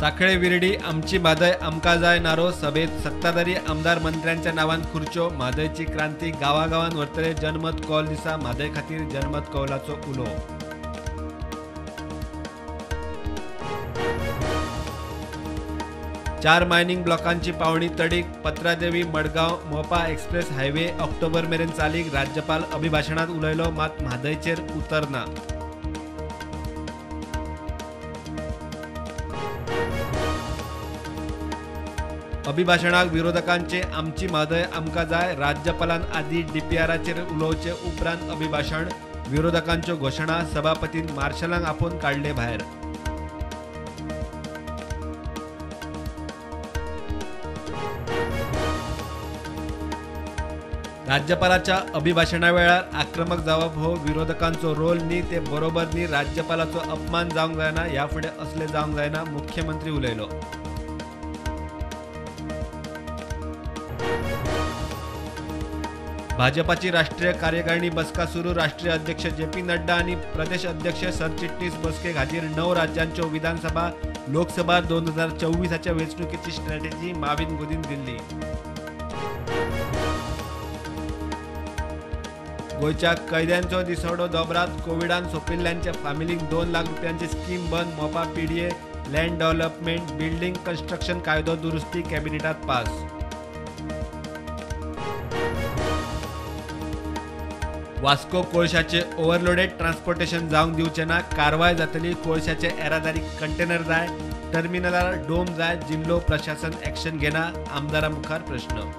साखळे विरडी आमची म्हादय आमका जाय नारो सभेत सत्ताधारी आमदार मंत्र्यांच्या नावान खुर्च्यो म्हादयची क्रांती गावागावान वर्तले जनमत कौल दिसा म्हादय खातीर जनमत कौलाचो उलो. चार मायनिंग ब्लॉकांची पावणी तडीक पत्रादेवी मडगाव मोपा एक्सप्रेस हायवे ऑक्टोबर मेरेन चालीक राज्यपाल अभिभाशणात उलयलो मात म्हादयचेर उतरना. अभिभाषणाक विरोधकांचे आमची म्हादय आमका जाय राज्यपालान आदी डीपीआराचेर उलोवचे उपरांत अभिभाषण विरोधकांच्यो घोषणा सभापतीन मार्शलांक आपोवन काडले भायर. राज्यपालाच्या अभिभाषणा वेळार आक्रमक जावप हो विरोधकांचो रोल न्ही ते बरोबर न्ही राज्यपालाचो अपमान जावंक जायना ह्या फुडें असले जावंक जायना मुख्यमंत्री उलयलो. भाजपाची राष्ट्रीय कार्यकारिणी बसका सुरू राष्ट्रीय अध्यक्ष जे.पी. नड्डा आणि प्रदेश अध्यक्ष सरचिटणीस बसकेक हाजीर 9 राज्यांच्यो विधानसभा लोकसभा 2024च्या वेंचणुकेची स्ट्रॅटेजी माविन गुदीन दिल्ली. गोयच्या कैद्यांचो दिसवडो दोबरात कोविडान सोंपिल्ल्यांच्या फामिलीक 2 लाख रुपयांची स्कीम बंद मोपा PDA land development building construction कायदो दुरुस्ती कॅबिनेटात पास. वास्को कोळशाचे ओव्हरलोडेड ट्रान्सपोर्टेशन जावंक दिवचे ना कारवाय जातली. कोळशाचे येरादारी कंटेनर जाय टर्मिनलार डोम जाय जिल्लो प्रशासन ॲक्शन घेना आमदारा मुखार प्रश्न.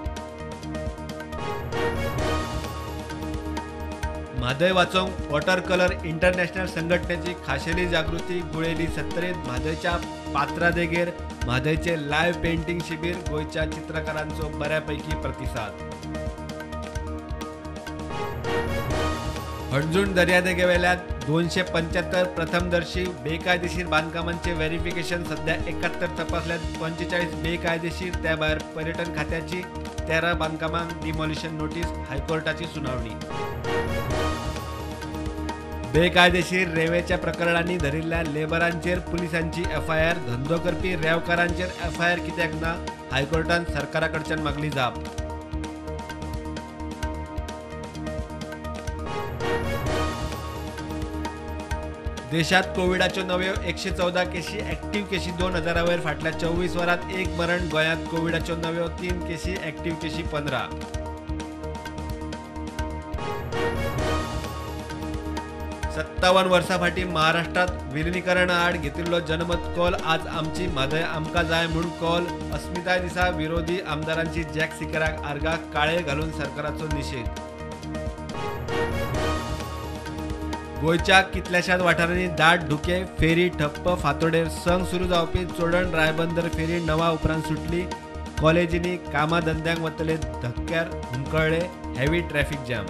म्हादय वाचोवंक वॉटर कलर इंटरनॅशनल संघटनेची खाशेली जागृती गुळेली 70 म्हादयच्या पात्रादेगेर म्हादयचे लायव्ह पेंटिंग शिबीर गोयच्या चित्रकारांचो बऱ्यापैकी प्रतिसाद. हणजूण दर्यादेगेवेल्या 275 प्रथमदर्शी बेकायदेशीर बांधकामांचे व्हेरिफिकेशन सध्या 71 तपासल्यात. 45 बेकायदेशीर त्या भायर पर्यटन खात्याची 13 बांधकामांक डिमॉलिशन नोटीस हायकोर्टाची सुनावणी. बेकायदेशीर रेवेच्या प्रकरणांनी धरिल्ल्या लेबरांचेर पुलिसांची एफआयआर धंदो करपी रेवकारांचेर एफआयआर कित्याक ना हायकोर्टान सरकाराकडच्यान मागली जाप. देशात कोविडाच्यो नव्यो 114 केशी ॲक्टिव्ह केशी 2000 वयर फाटल्या 24 वरांत 1 मरण. गोंयांत कोविडाच्यो नव्यो 3 केशी ॲक्टिव्ह केशी 15. सत्तावन वर्सां फाटीं महाराष्ट्रात विलिनीकरणा आड घेतिल्लो जनमत कौल आज आमची म्हादय आमकां जाय म्हूण कौल. अस्मिताय दिसा विरोधी आमदारांची जॅक सिकराक आर्गाक काळे घालून सरकाराचो निशेध. गोयच्या कितल्याशाच वाठारांनी दाट धुके फेरी ठप्प फांतोडेर संग सुरू जावपी चोडण रायबंदर फेरी 9 उपरांत सुटली. कॉलेजींनी कामा धंद्यांक वतले धक्क्यार हुमकळ्ळे हेवी ट्रॅफिक जॅम.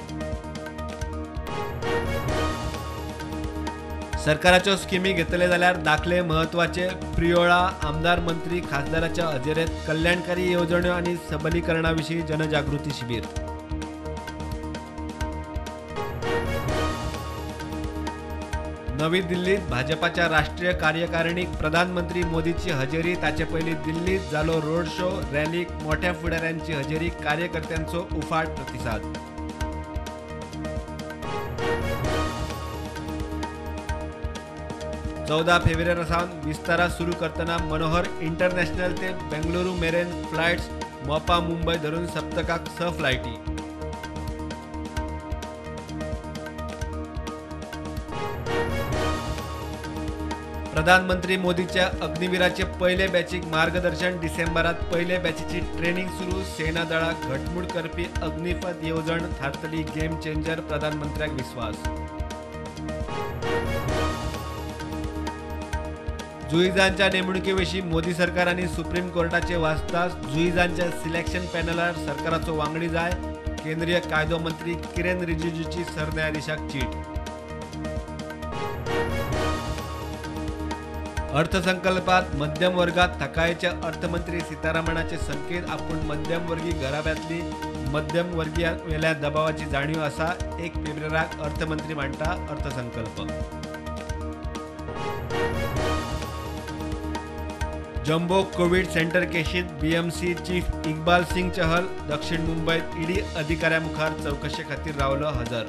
सरकाराच्यो स्किमी घेतले जाल्यार दाखले महत्वाचे. प्रियोळा आमदार मंत्री खासदाराच्या हजेरेंत कल्याणकारी येवजण्यो आनी सबलीकरणाविशीं जनजागृती शिबीर. नवी दिल्लीत भाजपाच्या राष्ट्रीय कार्यकारिणीक प्रधानमंत्री मोदीची हजेरी. ताचे पयलीं दिल्लीत जालो रोड शो रॅलीक मोठ्या फुडाऱ्यांची हजेरी कार्यकर्त्यांचो उफाट प्रतिसाद. चौदा फेब्रुवारीसावन विस्तारा सुरू करतना मनोहर इंटरनॅशनल ते बेंगळुरू मेरेन फ्लायट्स मोपा मुंबय धरून सप्तकाक 6 फ्लायटी. प्रधानमंत्री मोदीच्या अग्निवीराचे पयले बॅचीक मार्गदर्शन. डिसेंबरात पयले बॅचीची ट्रेनिंग सुरू. सेना दळाक घटमूट करपी अग्निपथ येवजण थारतली गेम चेंजर प्रधानमंत्र्याक विस्वास. जुईजांच्या नेमणुकेविशीं मोदी सरकार आनी सुप्रीम कोर्टाचे वास्तास. जुईजांच्या सिलेक्शन पॅनलार सरकाराचो वांगडी जाय. केंद्रीय कायदो मंत्री किरेन रिजिजूची सरन्यायाधीशाक चीट. अर्थसंकल्पात मध्यम वर्गात थाकायेचे अर्थमंत्री सीतारामनाचे संकेत. आपूण मध्यमवर्गीय घराब्यांतली मध्यम वर्गीयांवेल्या दबावाची जाणीव आसा. 1 फेब्रुवाराक अर्थमंत्री मांडटा अर्थसंकल्प. जम्बो कोविड सेंटर केशीत BMC चीफ इक्बाल सिंग चहल दक्षिण मुंबईत ईडी अधिकाऱ्यामुखार चौकशे खातीर रावलो हजर.